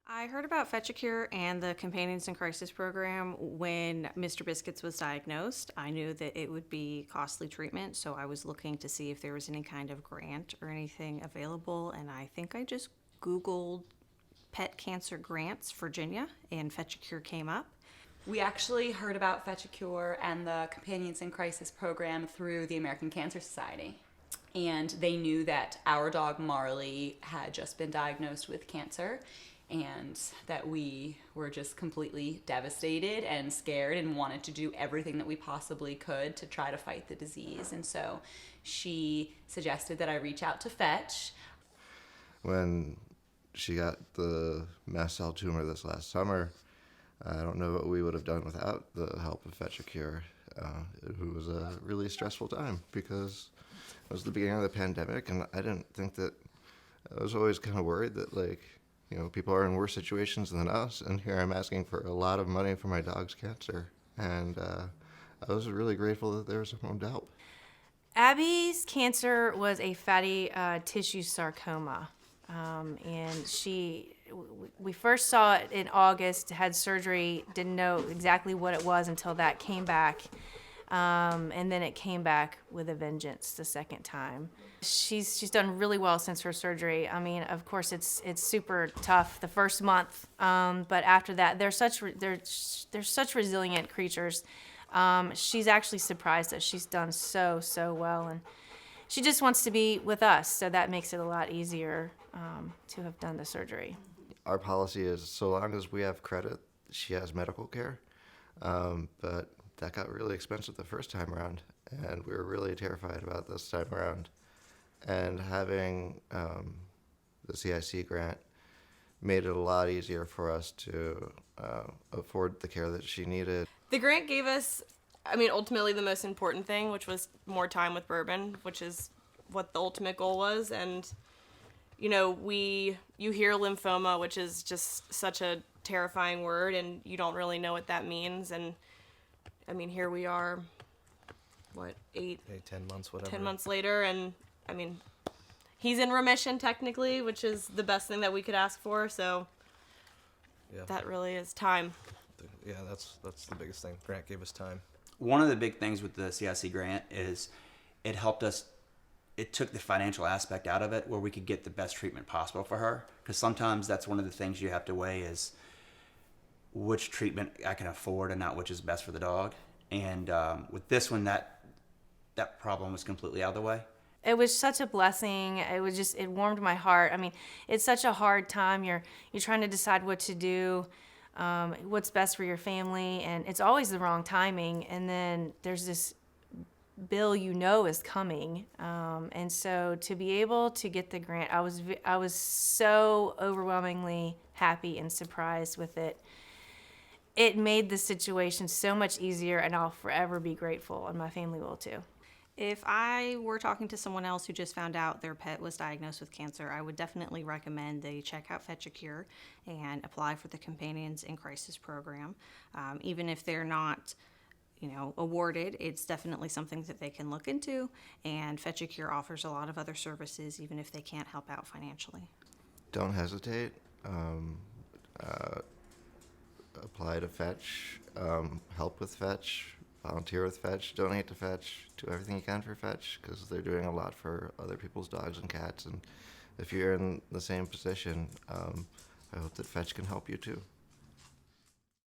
I heard about FetchaCURE and the Companions in Crisis program when Mr. Biscuits was diagnosed. I knew that it would be costly treatment, so I was looking to see if there was any kind of grant or anything available, and I think I just Googled Pet Cancer Grants Virginia, and FetchaCURE came up. We actually heard about FetchaCURE and the Companions in Crisis program through the American Cancer Society. And they knew that our dog Marley had just been diagnosed with cancer, and that we were just completely devastated and scared and wanted to do everything that we possibly could to try to fight the disease. And so she suggested that I reach out to Fetch. When she got the mast cell tumor this last summer, I don't know what we would have done without the help of FetchaCURE. It was a really stressful time because it was the beginning of the pandemic, and I didn't think that. I was always kind of worried that, people are in worse situations than us, and here I'm asking for a lot of money for my dog's cancer. And I was really grateful that there was someone to help. Abby's cancer was a fatty tissue sarcoma. And we first saw it in August, had surgery, didn't know exactly what it was until that came back. And then it came back with a vengeance the second time. She's done really well since her surgery. I mean, of course, it's super tough the first month, but after that, they're such resilient creatures. She's actually surprised that she's done so well, and she just wants to be with us, so that makes it a lot easier to have done the surgery. Our policy is so long as we have credit, she has medical care, but that got really expensive the first time around, and we were really terrified about this time around. And having the CIC grant made it a lot easier for us to afford the care that she needed. The grant gave us, ultimately the most important thing, which was more time with Bourbon, which is what the ultimate goal was. And, you hear lymphoma, which is just such a terrifying word, and you don't really know what that means. And, here we are, 10 months, whatever. 10 months later, and, he's in remission technically, which is the best thing that we could ask for. So Yeah. that really is time. Yeah, that's the biggest thing. Grant gave us time. One of the big things with the CIC grant is it helped us. It took the financial aspect out of it where we could get the best treatment possible for her. Because sometimes that's one of the things you have to weigh is which treatment I can afford and not which is best for the dog. And with this one, that problem was completely out of the way. It was such a blessing. It warmed my heart. It's such a hard time. You're trying to decide what to do, what's best for your family, and it's always the wrong timing. And then there's this bill is coming, and so to be able to get the grant, I was so overwhelmingly happy and surprised with it. It made the situation so much easier, and I'll forever be grateful, and my family will too. If I were talking to someone else who just found out their pet was diagnosed with cancer, I would definitely recommend they check out FetchaCURE and apply for the Companions in Crisis program. Even if they're not, awarded, it's definitely something that they can look into, and FetchaCURE offers a lot of other services even if they can't help out financially. Don't hesitate. Apply to Fetch, help with Fetch, volunteer with Fetch, donate to Fetch, do everything you can for Fetch, because they're doing a lot for other people's dogs and cats. And if you're in the same position, I hope that Fetch can help you too.